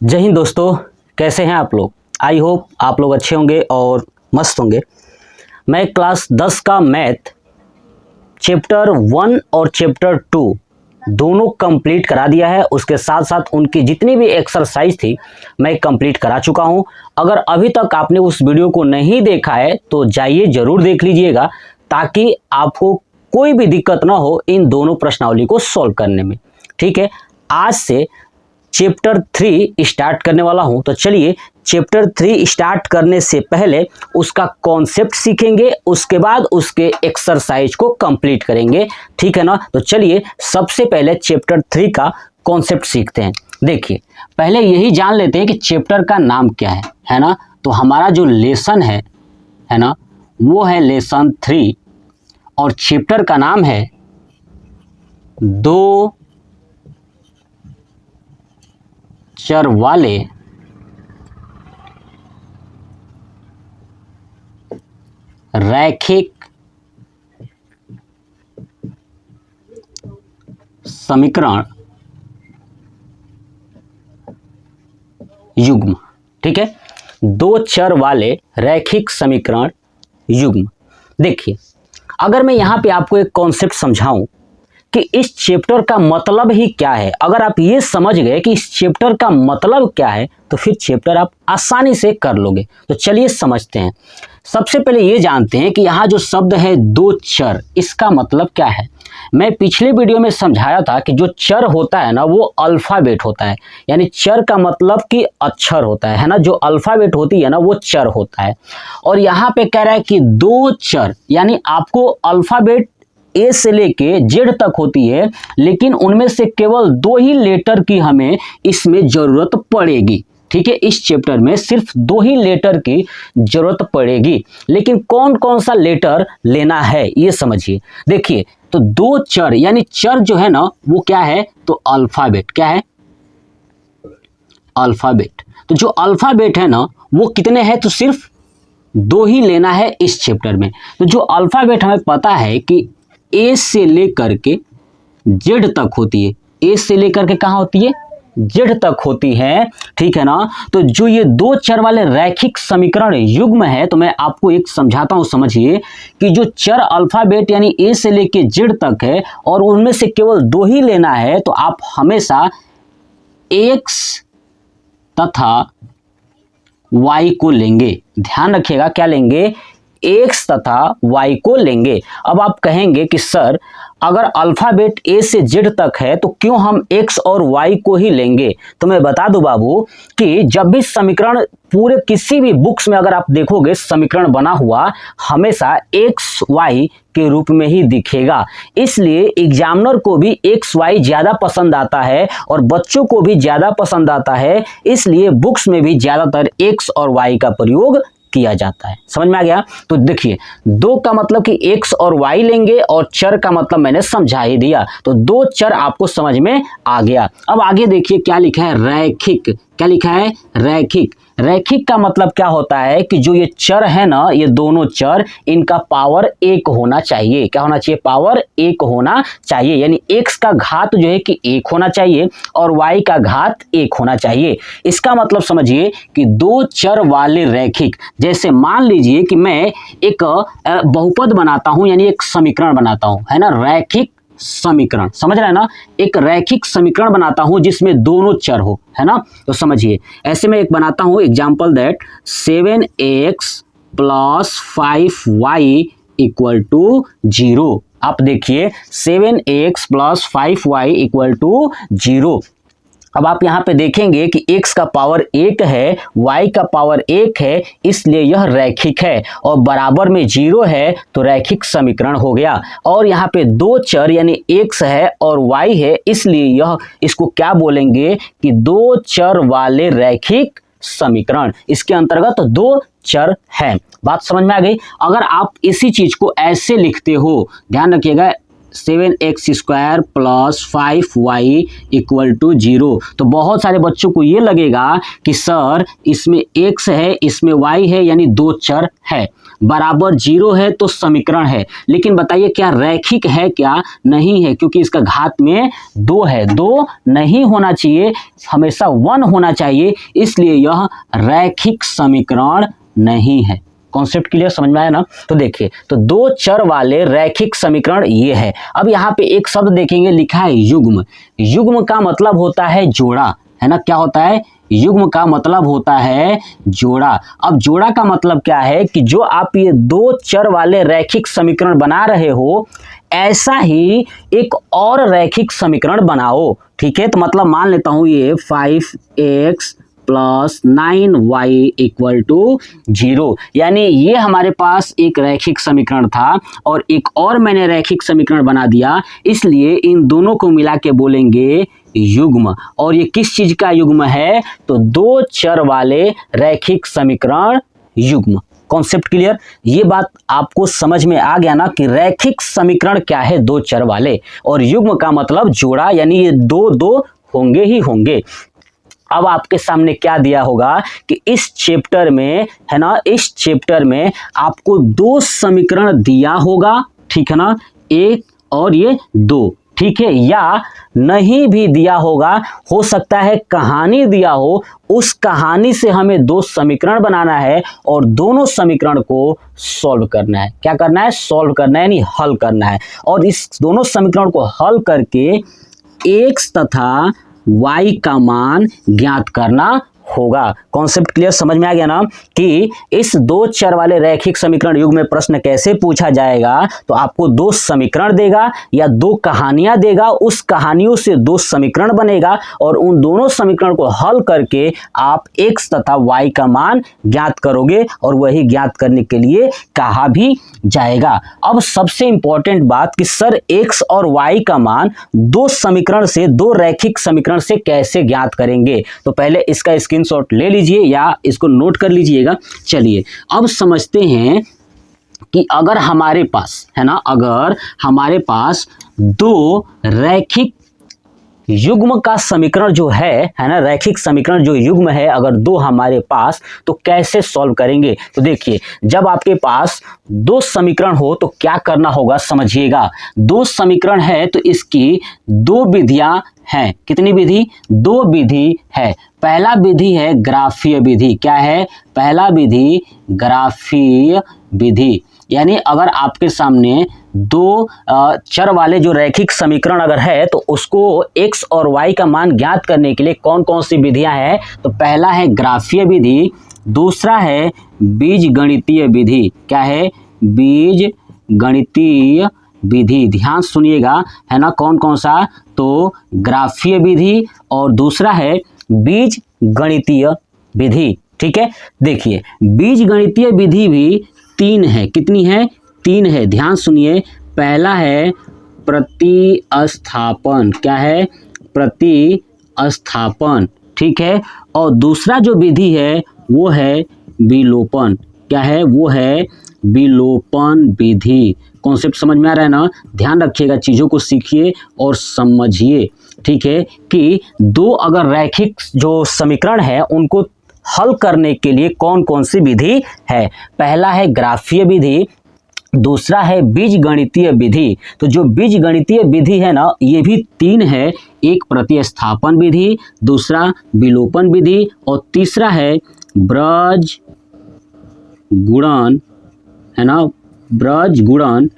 जय हिंद दोस्तों, कैसे हैं आप लोग। आई होप आप लोग अच्छे होंगे और मस्त होंगे। मैं क्लास 10 का मैथ चैप्टर 1 और चैप्टर 2 दोनों कंप्लीट करा दिया है। उसके साथ साथ उनकी जितनी भी एक्सरसाइज थी मैं कंप्लीट करा चुका हूं। अगर अभी तक आपने उस वीडियो को नहीं देखा है तो जाइए ज़रूर देख लीजिएगा, ताकि आपको कोई भी दिक्कत ना हो इन दोनों प्रश्नावली को सॉल्व करने में। ठीक है, आज से चैप्टर 3 स्टार्ट करने वाला हूं। तो चलिए चैप्टर 3 स्टार्ट करने से पहले उसका कॉन्सेप्ट सीखेंगे, उसके बाद उसके एक्सरसाइज को कंप्लीट करेंगे। ठीक है ना। तो चलिए सबसे पहले चैप्टर 3 का कॉन्सेप्ट सीखते हैं। देखिए पहले यही जान लेते हैं कि चैप्टर का नाम क्या है ना। तो हमारा जो लेसन है ना, वो है लेसन 3 और चैप्टर का नाम है दो चर वाले रैखिक समीकरण युग्म। ठीक है, दो चर वाले रैखिक समीकरण युग्म। देखिए अगर मैं यहां पे आपको एक कॉन्सेप्ट समझाऊं कि इस चैप्टर का मतलब ही क्या है, अगर आप ये समझ गए कि इस चैप्टर का मतलब क्या है तो फिर चैप्टर आप आसानी से कर लोगे। तो चलिए समझते हैं। सबसे पहले ये जानते हैं कि यहाँ जो शब्द है दो चर, इसका मतलब क्या है। मैं पिछले वीडियो में समझाया था कि जो चर होता है ना वो अल्फ़ाबेट होता है, यानी चर का मतलब कि अक्षर होता है ना। जो अल्फ़ाबेट होती है ना वो चर होता है। और यहाँ पे कह रहा है कि दो चर, यानी आपको अल्फ़ाबेट ए से लेके जेड तक होती है, लेकिन उनमें से केवल दो ही लेटर की हमें इसमें जरूरत पड़ेगी। ठीक है, इस चैप्टर में सिर्फ दो ही लेटर की जरूरत पड़ेगी। लेकिन कौन कौन सा लेटर लेना है ये समझिए। देखिए तो दो चर, यानी चर जो है ना वो क्या है, तो अल्फ़ाबेट। क्या है, अल्फ़ाबेट। तो जो अल्फ़ाबेट है ना वो कितने हैं, तो सिर्फ दो ही लेना है इस चैप्टर में। तो जो अल्फ़ाबेट हमें पता है कि ए से लेकर के जेड तक होती है, ए से लेकर के कहाँ होती है, जेड तक होती है। ठीक है ना। तो जो ये दो चर वाले रैखिक समीकरण युग्म है, तो मैं आपको एक समझाता हूं, समझिए कि जो चर अल्फ़ाबेट यानी ए से लेके जेड तक है और उनमें से केवल दो ही लेना है, तो आप हमेशा एक्स तथा वाई को लेंगे। ध्यान रखिएगा, क्या लेंगे, एक्स तथा वाई को लेंगे। अब आप कहेंगे कि सर अगर अल्फ़ाबेट ए से जेड तक है तो क्यों हम एक्स और वाई को ही लेंगे। तो मैं बता दूं बाबू कि जब भी समीकरण पूरे किसी भी बुक्स में अगर आप देखोगे समीकरण बना हुआ हमेशा एक्स वाई के रूप में ही दिखेगा। इसलिए एग्जामिनर को भी एक्स वाई ज़्यादा पसंद आता है और बच्चों को भी ज़्यादा पसंद आता है, इसलिए बुक्स में भी ज़्यादातर एक्स और वाई का प्रयोग किया जाता है। समझ में आ गया। तो देखिए दो का मतलब कि एक्स और वाई लेंगे और चर का मतलब मैंने समझा ही दिया। तो दो चर आपको समझ में आ गया। अब आगे देखिए क्या लिखा है, रैखिक। क्या लिखा है, रैखिक। रैखिक का मतलब क्या होता है कि जो ये चर है ना, ये दोनों चर, इनका पावर एक होना चाहिए। क्या होना चाहिए, पावर एक होना चाहिए। यानी एक्स का घात जो है कि एक होना चाहिए और वाई का घात एक होना चाहिए। इसका मतलब समझिए कि दो चर वाले रैखिक, जैसे मान लीजिए कि मैं एक बहुपद बनाता हूं, यानी एक समीकरण बनाता हूं, है ना, रैखिक समीकरण। समझ रहे हैं ना, एक रैखिक समीकरण बनाता हूं जिसमें दोनों चर हो, है ना। तो समझिए ऐसे में एक बनाता हूं एग्जांपल दैट 7x + 5y = 0। आप देखिए 7x + 5y = 0। अब आप यहाँ पे देखेंगे कि x का पावर 1 है, y का पावर 1 है, इसलिए यह रैखिक है और बराबर में 0 है, तो रैखिक समीकरण हो गया। और यहाँ पे दो चर यानी x है और y है, इसलिए यह इसको क्या बोलेंगे कि दो चर वाले रैखिक समीकरण। इसके अंतर्गत दो चर है। बात समझ में आ गई। अगर आप इसी चीज को ऐसे लिखते हो, ध्यान रखिएगा, 7x² + 5y = 0, तो बहुत सारे बच्चों को ये लगेगा कि सर इसमें x है इसमें y है, यानी दो चर है। बराबर 0 है तो समीकरण है। लेकिन बताइए क्या रैखिक है क्या? नहीं है, क्योंकि इसका घात में 2 है। 2 नहीं होना चाहिए, हमेशा 1 होना चाहिए, इसलिए यह रैखिक समीकरण नहीं है। कॉन्सेप्ट क्लियर, समझ में आया ना? तो देखिए, तो 2 चर वाले रैखिक समीकरण ये है। अब यहाँ पे एक शब्द देखेंगे, लिखा है युग्म। युग्म का मतलब होता है जोड़ा, है ना? क्या होता है? युग्म का मतलब होता है जोड़ा। अब जोड़ा का मतलब क्या है कि जो आप ये 2 चर वाले रैखिक समीकरण बना रहे हो, ऐसा ही एक और रैखिक समीकरण बनाओ। ठीक है, तो मतलब मान लेता हूं ये 5x plus 9y equal to 0, यानी ये हमारे पास एक रैखिक समीकरण था और एक और मैंने रैखिक समीकरण बना दिया, इसलिए इन दोनों को मिला के बोलेंगे युग्म। और ये किस चीज का युग्म है? तो 2 चर वाले रैखिक समीकरण युग्म। Concept clear? ये बात आपको समझ में आ गया ना कि रैखिक समीकरण क्या है? 2 चर वाले, और युग्म का मतलब जोड़ा, यानी ये 2 होंगे ही होंगे। अब आपके सामने क्या दिया होगा कि इस चैप्टर में, है ना, इस चैप्टर में आपको 2 समीकरण दिया होगा, ठीक है ना, 1 और ये 2, ठीक है, या नहीं भी दिया होगा, हो सकता है कहानी दिया हो, उस कहानी से हमें 2 समीकरण बनाना है और दोनों समीकरण को सॉल्व करना है। क्या करना है? सॉल्व करना है, यानी हल करना है। और इस दोनों समीकरण को हल करके x तथा y का मान ज्ञात करना होगा। कॉन्सेप्ट क्लियर, समझ में आ गया ना? कि इस 2 चर वाले रैखिक समीकरण युग्म में प्रश्न कैसे पूछा जाएगा, तो आपको 2 समीकरण देगा या 2 कहानियां देगा, उस कहानियों से 2 समीकरण बनेगा और उन दोनों समीकरण को हल करके आप x तथा y का मान ज्ञात करोगे और वही ज्ञात करने के लिए कहा भी जाएगा। अब सबसे इंपॉर्टेंट बात कि सर x और y का मान 2 समीकरण से, 2 रैखिक समीकरण से कैसे ज्ञात करेंगे? तो पहले इसका स्क्रीनशॉट ले लीजिए या इसको नोट कर लीजिएगा। चलिए अब समझते हैं कि अगर हमारे पास, है ना, अगर हमारे पास 2 रैखिक युग्म का समीकरण जो है ना, रैखिक समीकरण जो युग्म है, अगर 2 हमारे पास, तो कैसे सॉल्व करेंगे? तो देखिए, जब आपके पास 2 समीकरण हो तो क्या करना होगा, समझिएगा। 2 समीकरण है तो इसकी 2 विधियां हैं। कितनी विधि? 2 विधि है। पहला विधि है ग्राफीय विधि। क्या है? पहला विधि ग्राफीय विधि, यानी अगर आपके सामने 2 चर वाले जो रैखिक समीकरण अगर है तो उसको x और y का मान ज्ञात करने के लिए कौन कौन सी विधियां हैं? तो पहला है ग्राफीय विधि, दूसरा है बीजगणितीय विधि। क्या है? बीजगणितीय विधि। ध्यान सुनिएगा, है ना, कौन कौन सा? तो ग्राफीय विधि और दूसरा है बीजगणितीय विधि। ठीक है, देखिए बीजगणितीय विधि भी 3 है। कितनी है? 3 है। ध्यान सुनिए, पहला है प्रतिस्थापन। क्या है? प्रतिस्थापन। ठीक है, और दूसरा जो विधि है वो है विलोपन। क्या है? वो है विलोपन विधि। कॉन्सेप्ट समझ में आ रहा है ना? ध्यान रखिएगा, चीज़ों को सीखिए और समझिए। ठीक है, कि 2 अगर रैखिक जो समीकरण है उनको हल करने के लिए कौन कौन सी विधि है? पहला है ग्राफीय विधि, दूसरा है बीजगणितीय विधि। तो जो बीजगणितीय विधि है ना, ये भी 3 है। एक प्रतिस्थापन विधि, दूसरा विलोपन विधि और तीसरा है ब्रज गुणन, है ना, ब्रज गुणन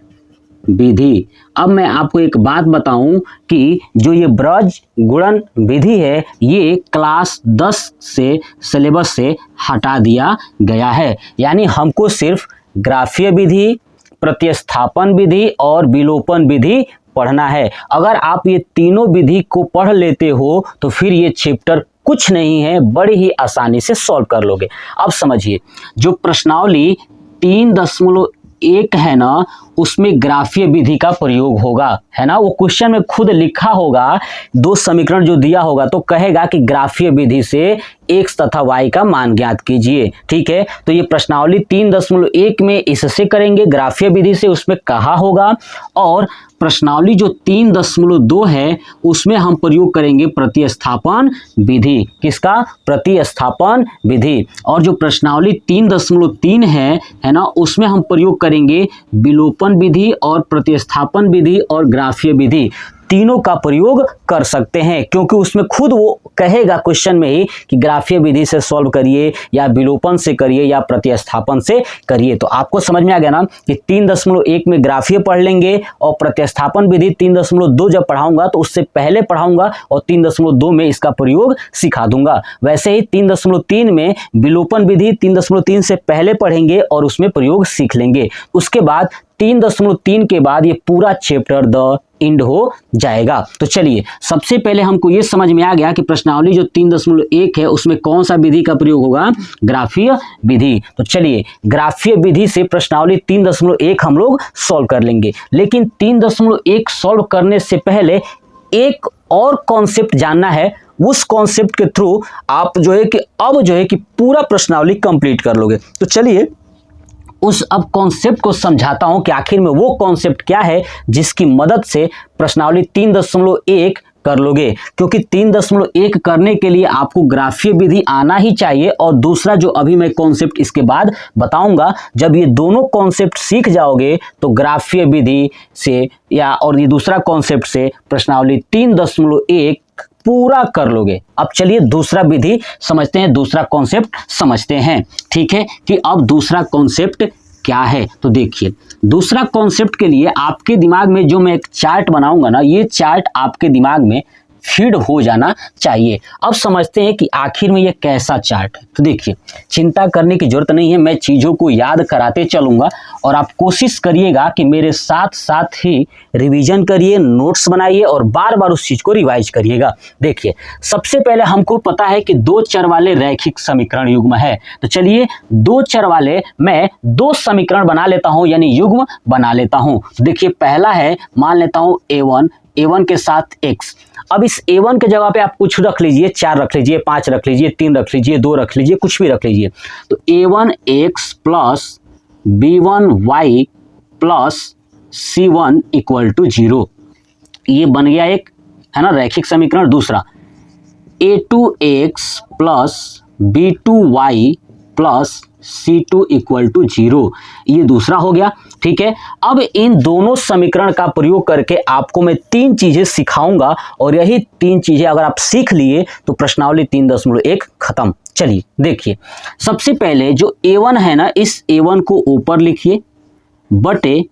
विधि। अब मैं आपको एक बात बताऊं कि जो ये ब्रज गुणन विधि है, ये क्लास 10 से सिलेबस से हटा दिया गया है। यानी हमको सिर्फ ग्राफीय विधि, प्रतिस्थापन विधि और विलोपन विधि पढ़ना है। अगर आप ये तीनों विधि को पढ़ लेते हो तो फिर ये चैप्टर कुछ नहीं है, बड़ी ही आसानी से सॉल्व कर लोगे। अब समझिए, जो प्रश्नावली 3.1 है ना, उसमें ग्राफीय विधि का प्रयोग होगा, है ना। वो क्वेश्चन में खुद लिखा होगा, दो समीकरण जो दिया होगा तो कहेगा कि ग्राफीय विधि से x तथा y का मान ज्ञात कीजिए, ठीक है। तो ये प्रश्नावली 3.1 में इससे करेंगे, ग्राफीय विधि से उसमें कहा होगा। और प्रश्नावली जो 3.2 है उसमें हम प्रयोग करेंगे प्रतिस्थापन विधि। किसका? प्रतिस्थापन विधि। और जो प्रश्नावली 3.3 है ना, उसमें हम प्रयोग करेंगे विलोपन विधि और प्रतिस्थापन विधि और ग्राफीय विधि, तीनों का प्रयोग कर सकते हैं, क्योंकि उसमें खुद वो कहेगा क्वेश्चन में ही कि ग्राफीय विधि से सॉल्व करिए या विलोपन से करिए या प्रतिस्थापन से करिए। तो आपको समझ में आ गया ना कि 3.1 में ग्राफीय पढ़ लेंगे और प्रतिस्थापन विधि 3.2 जब पढ़ाऊंगा तो उससे पहले पढ़ाऊंगा और 3.2 में इसका प्रयोग सिखा दूंगा। वैसे ही 3.3 में विलोपन विधि 3.3 से पहले पढ़ेंगे और उसमें प्रयोग सीख लेंगे। उसके बाद 3.3 के बाद ये पूरा चैप्टर द एंड हो जाएगा। तो चलिए, सबसे पहले हमको ये समझ में आ गया कि प्रश्नावली जो 3.1 है उसमें कौन सा विधि का प्रयोग होगा? ग्राफीय विधि। तो चलिए, ग्राफीय विधि से प्रश्नावली 3.1 हम लोग सॉल्व कर लेंगे। लेकिन 3.1 सॉल्व करने से पहले एक और कॉन्सेप्ट जानना है। उस कॉन्सेप्ट के थ्रू आप जो है कि अब जो है कि पूरा प्रश्नावली कंप्लीट कर लोगे। तो चलिए, उस अब कॉन्सेप्ट को समझाता हूं कि आखिर में वो कॉन्सेप्ट क्या है जिसकी मदद से प्रश्नावली 3.1 कर लोगे। क्योंकि 3.1 करने के लिए आपको ग्राफीय विधि आना ही चाहिए। और दूसरा जो अभी मैं कॉन्सेप्ट इसके बाद बताऊंगा, जब ये दोनों कॉन्सेप्ट सीख जाओगे तो ग्राफीय विधि से या और ये दूसरा कॉन्सेप्ट से प्रश्नावली 3.1 पूरा कर लोगे। अब चलिए दूसरा विधि समझते हैं, दूसरा कॉन्सेप्ट समझते हैं, ठीक है, कि अब दूसरा कॉन्सेप्ट क्या है। तो देखिए, दूसरा कॉन्सेप्ट के लिए आपके दिमाग में जो मैं एक चार्ट बनाऊंगा ना, ये चार्ट आपके दिमाग में फीड हो जाना चाहिए। अब समझते हैं कि आखिर में ये कैसा चार्ट है। तो देखिए, चिंता करने की जरूरत नहीं है, मैं चीज़ों को याद कराते चलूंगा और आप कोशिश करिएगा कि मेरे साथ साथ ही रिवीजन करिए, नोट्स बनाइए और बार बार उस चीज़ को रिवाइज करिएगा। देखिए, सबसे पहले हमको पता है कि दो चर वाले रैखिक समीकरण युग्म है। तो चलिए, दो चर वाले मैं दो समीकरण बना लेता हूँ, यानी युग्म बना लेता हूँ। देखिए, पहला है, मान लेता हूँ a1 के साथ x। अब इस a1 के जगह पे आप कुछ रख लीजिए, 4 रख लीजिए, 5 रख लीजिए, 3 रख लीजिए, 2 रख लीजिए, कुछ भी रख लीजिए। तो a1x plus b1y plus c1 equal to 0, ये बन गया एक, है ना, रैखिक समीकरण। दूसरा a2x plus b2y plus C2 equal to 0, ये दूसरा हो गया, ठीक है। अब इन दोनों समीकरण का प्रयोग करके आपको मैं 3 चीजें सिखाऊंगा और यही 3 चीजें अगर आप सीख लिए तो प्रश्नावली 3.1 खत्म। चलिए देखिए, सबसे पहले जो a1 है ना, इस a1 को ऊपर लिखिए, बटे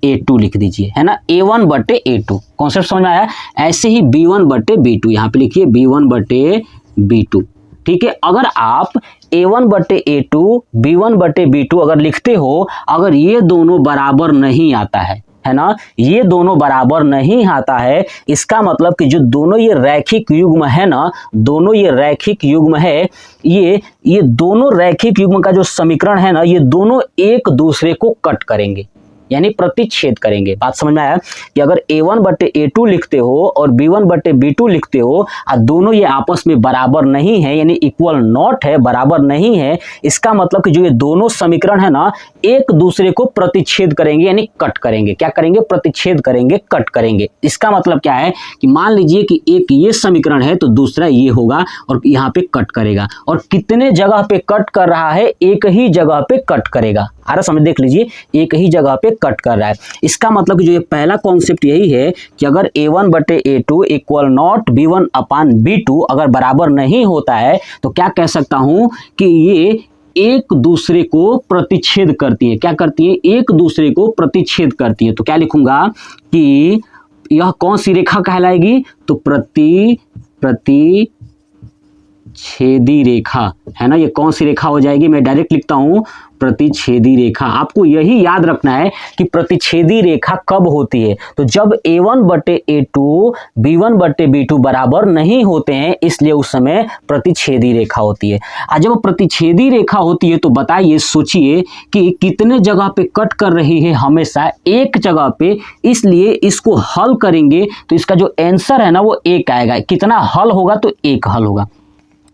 a2 लिख दीजिए, है ना, a1 बटे a2। कॉन्सेप्ट समझ में आया? ऐसे ही b1 बटे b2, यहाँ पे लिखिए b1 बटे b2, ठीक है। अगर आप a1 बटे a2 b1 बटे b2 अगर लिखते हो, अगर ये दोनों बराबर नहीं आता है ना, ये दोनों बराबर नहीं आता है, इसका मतलब कि जो दोनों ये रैखिक युग्म है ना, दोनों ये रैखिक युग्म है, ये दोनों रैखिक युग्म का जो समीकरण है ना, ये दोनों एक दूसरे को कट करेंगे, यानी प्रतिच्छेद करेंगे। बात समझ में आया कि अगर a1 बटे a2 लिखते हो और b1 बटे b2 लिखते हो और दोनों ये आपस में बराबर नहीं है, यानी इक्वल नॉट है, बराबर नहीं है, इसका मतलब कि जो ये दोनों समीकरण है ना, एक दूसरे को प्रतिच्छेद करेंगे, यानी कट करेंगे। क्या करेंगे? प्रतिच्छेद करेंगे, कट करेंगे। इसका मतलब क्या है कि मान लीजिए कि एक ये समीकरण है तो दूसरा ये होगा और यहाँ पे कट करेगा। और कितने जगह पे कट कर रहा है? एक ही जगह पे कट करेगा। अरे समझ, देख लीजिए, एक ही जगह पे कट कर रहा है। इसका मतलब कि जो ये पहला कॉन्सेप्ट यही है कि अगर a1 बटे a2 equal not b1 upon b2 अगर बराबर नहीं होता है तो क्या कह सकता हूं कि ये एक दूसरे को प्रतिच्छेद करती है। क्या करती है? एक दूसरे को प्रतिच्छेद करती है। तो क्या लिखूंगा कि यह कौन सी रेखा कहलाएगी? तो प्रतिच्छेद प्रतिच्छेदी रेखा है ना, ये कौन सी रेखा हो जाएगी, मैं डायरेक्ट लिखता हूं प्रतिच्छेदी रेखा। आपको यही याद रखना है कि प्रतिच्छेदी रेखा कब होती है, तो जब a1 बटे a2 b1 बटे b2 बराबर नहीं होते हैं, इसलिए उस समय प्रतिच्छेदी रेखा होती है। और जब प्रतिच्छेदी रेखा होती है तो बताइए, सोचिए कि कितने जगह पे कट कर रही है, हमेशा एक जगह पे, इसलिए इसको हल करेंगे तो इसका जो आंसर है ना वो एक आएगा। कितना हल होगा, तो एक हल होगा।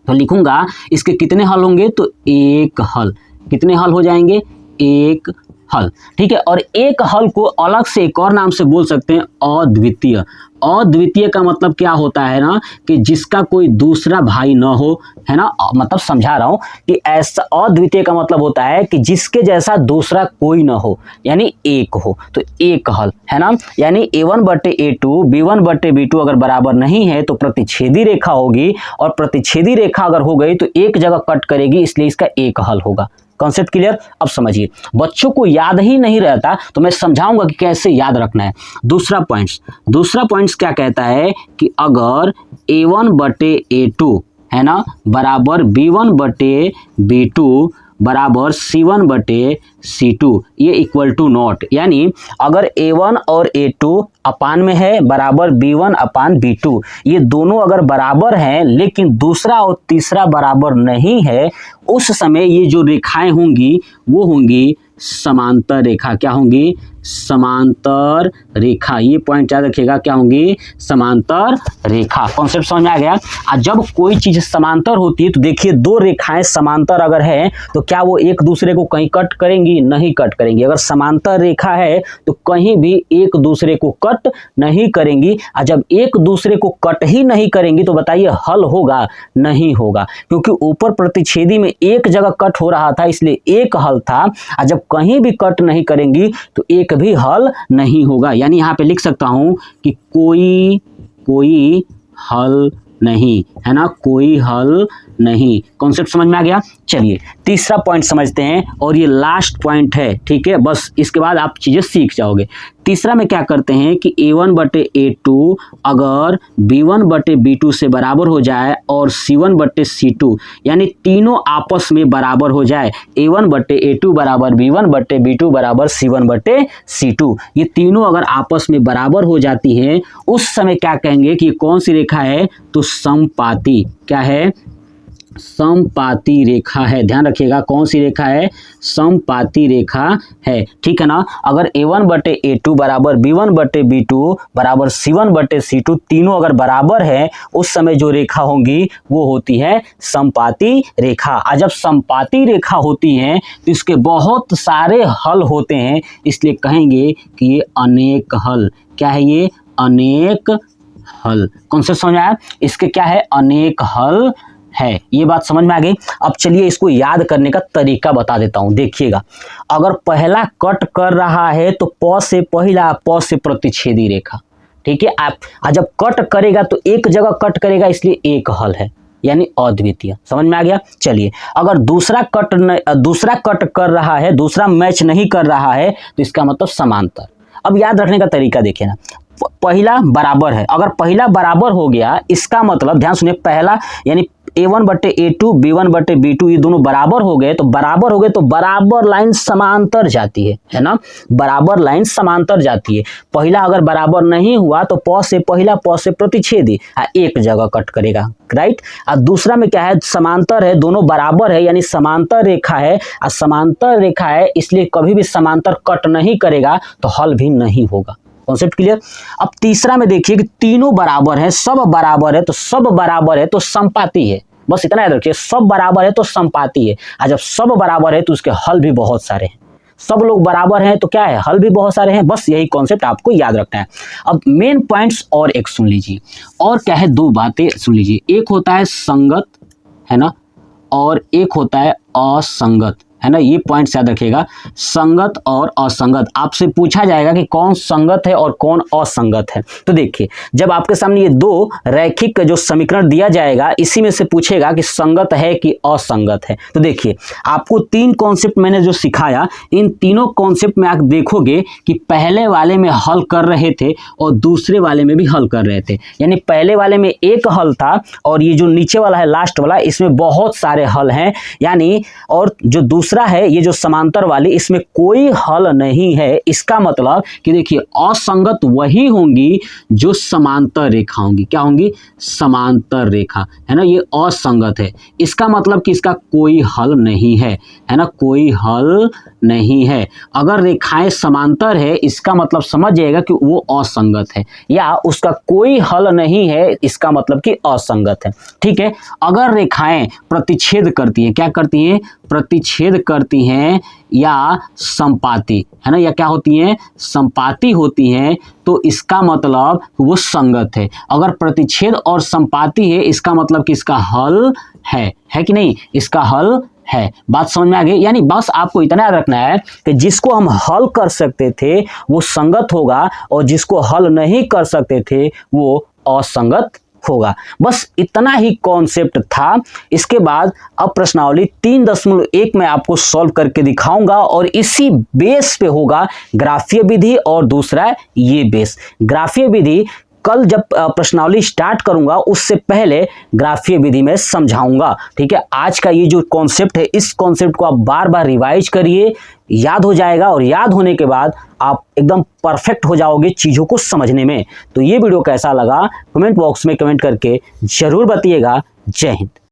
तो लिखूंगा इसके कितने हल होंगे, तो एक हल। कितने हल हो जाएंगे, एक हल, ठीक है। और एक हल को अलग से एक और नाम से बोल सकते हैं अद्वितीय। अद्वितीय का मतलब क्या होता है ना, कि जिसका कोई दूसरा भाई न हो, है ना, मतलब समझा रहा हूं कि ऐसा अद्वितीय का मतलब होता है कि जिसके जैसा दूसरा कोई न हो, यानी एक हो, तो एक हल है ना। यानी a1 बटे a2 b1 बटे b2 अगर बराबर नहीं है तो प्रतिच्छेदी रेखा होगी, और प्रतिच्छेदी रेखा अगर हो गई तो एक जगह कट करेगी, इसलिए इसका एक हल होगा। Concept clear. अब समझिए, बच्चों को याद ही नहीं रहता तो मैं समझाऊंगा कि कैसे याद रखना है। दूसरा पॉइंट्स क्या कहता है कि अगर a1 बटे a2 है ना बराबर b1 बटे b2 बराबर c1 बटे c2, ये इक्वल टू नॉट, यानी अगर a1 और a2 अपान में है बराबर b1 अपान b2, ये दोनों अगर बराबर हैं लेकिन दूसरा और तीसरा बराबर नहीं है, उस समय ये जो रेखाएं होंगी वो होंगी समांतर रेखा। क्या होंगी, समांतर रेखा। ये पॉइंट याद रखिएगा, क्या होंगी, समांतर रेखा। कॉन्सेप्ट समझ में आ गया। और जब कोई चीज समांतर होती है तो देखिए, दो रेखाएं समांतर अगर है तो क्या वो एक दूसरे को कहीं कट करेंगी, नहीं कट करेंगी। अगर समांतर रेखा है तो कहीं भी एक दूसरे को कट नहीं करेंगी। और जब एक दूसरे को कट ही नहीं करेंगी तो बताइए हल होगा, नहीं होगा, क्योंकि ऊपर प्रतिच्छेदी में एक जगह कट हो रहा था, इसलिए एक हल था। और जब कहीं भी कट नहीं करेंगी तो एक भी हल नहीं होगा। यानी यहां पे लिख सकता हूं कि कोई हल नहीं, है ना, कोई हल नहीं। कॉन्सेप्ट समझ में आ गया। चलिए तीसरा पॉइंट समझते हैं, और ये लास्ट पॉइंट है, ठीक है, बस इसके बाद आप चीजें सीख जाओगे। तीसरा में क्या करते हैं कि a1 बटे a2 अगर b1 बटे b2 से बराबर हो जाए और c1 बटे c2, यानी तीनों आपस में बराबर हो जाए, a1 बटे a2 बराबर b1 बटे b2 बराबर c1 बटे c2, ये तीनों अगर आपस में बराबर हो जाती है, उस समय क्या कहेंगे कि कौन सी रेखा है, तो समपाती। क्या है, समपाती रेखा है। ध्यान रखिएगा, कौन सी रेखा है, समपाती रेखा है, ठीक है ना। अगर a1 बटे a2 बराबर b1 बटे b2 बराबर c1 बटे c2, तीनों अगर बराबर है, उस समय जो रेखा होंगी वो होती है समपाती रेखा। और जब समपाती रेखा होती है तो इसके बहुत सारे हल होते हैं, इसलिए कहेंगे कि ये अनेक हल। क्या है, ये अनेक हल। कौन सा समझ आया, इसके क्या है, अनेक हल है। ये बात समझ में आ गई। अब चलिए इसको याद करने का तरीका बता देता हूं। देखिएगा, अगर पहला कट कर रहा है तो प से पहला, प से प्रतिच्छेदी रेखा, ठीक है। आप जब कट करेगा तो एक जगह कट करेगा, इसलिए एक हल है, यानी अद्वितीय। समझ में आ गया। चलिए, अगर दूसरा कट कर रहा है, दूसरा मैच नहीं कर रहा है, तो इसका मतलब समांतर। अब याद रखने का तरीका देखिए ना, पहला बराबर है, अगर पहला बराबर हो गया इसका मतलब, ध्यान सुनिए, पहला यानी a1 बटे a2 b1 बटे b2 ये दोनों बराबर हो गए, तो बराबर लाइन समांतर जाती है ना, बराबर लाइन समांतर जाती है। पहला अगर बराबर नहीं हुआ तो प से पहला, प से प्रतिच्छेदी, एक जगह कट करेगा, राइट। और दूसरा में क्या है, समांतर है, दोनों बराबर है, यानी समांतर रेखा है, और समांतर रेखा है इसलिए कभी भी समांतर कट नहीं करेगा, तो हल भी नहीं होगा। Concept clear. अब तीसरा में देखिए कि तीनों बराबर है, सब बराबर है, तो सब बराबर है तो समपाती है। बस इतना याद रखिए, सब बराबर है तो समपाती है। और जब सब बराबर है तो उसके हल भी बहुत सारे हैं। सब लोग बराबर हैं तो क्या है, हल भी बहुत सारे हैं। बस यही कॉन्सेप्ट आपको याद रखना है। अब मेन पॉइंट्स और एक सुन लीजिए, और क्या है, दो बातें सुन लीजिए। एक होता है संगत, है ना, और एक होता है असंगत, है ना, ये पॉइंट याद रखिएगा, संगत और असंगत। आपसे पूछा जाएगा कि कौन संगत है और कौन असंगत है। तो देखिए, जब आपके सामने ये दो रैखिक जो समीकरण दिया जाएगा, इसी में से पूछेगा कि संगत है कि असंगत है। तो देखिए, आपको 3 कॉन्सेप्ट मैंने जो सिखाया, इन तीनों कॉन्सेप्ट में आप देखोगे कि पहले वाले में हल कर रहे थे और दूसरे वाले में भी हल कर रहे थे। यानी पहले वाले में एक हल था और ये जो नीचे वाला है लास्ट वाला, इसमें बहुत सारे हल हैं। यानी और जो दूसरा है ये जो समांतर वाली, इसमें कोई हल नहीं है। इसका मतलब कि देखिए, असंगत वही होंगी जो समांतर रेखा होंगी। क्या होंगी? समांतर रेखा, है ना, ये असंगत है। इसका मतलब कि इसका कोई हल नहीं है ना, कोई हल नहीं है। अगर रेखाएं समांतर है, इसका मतलब समझ जाएगा कि वो असंगत है, या उसका कोई हल नहीं है, इसका मतलब कि असंगत है। ठीक है। अगर रेखाएं प्रतिच्छेद करती हैं, क्या करती हैं? प्रतिच्छेद करती हैं या संपाती, है ना, या क्या होती हैं? संपाती होती हैं, तो इसका मतलब वो संगत है। अगर प्रतिच्छेद और संपाती है, इसका मतलब कि इसका हल है कि नहीं? इसका हल है। बात समझ में आ गई? यानी बस आपको इतना याद रखना है कि जिसको हम हल कर सकते थे वो संगत होगा, और जिसको हल नहीं कर सकते थे वो असंगत होगा। बस इतना ही कॉन्सेप्ट था। इसके बाद अब प्रश्नावली 3.1 में आपको सॉल्व करके दिखाऊंगा, और इसी बेस पे होगा ग्राफीय विधि, और दूसरा ये बेस। ग्राफीय विधि कल जब प्रश्नावली स्टार्ट करूंगा उससे पहले ग्राफीय विधि में समझाऊंगा। ठीक है। आज का ये जो कॉन्सेप्ट है, इस कॉन्सेप्ट को आप बार बार रिवाइज करिए, याद हो जाएगा, और याद होने के बाद आप एकदम परफेक्ट हो जाओगे चीज़ों को समझने में। तो ये वीडियो कैसा लगा कमेंट बॉक्स में कमेंट करके जरूर बताइएगा। जय हिंद।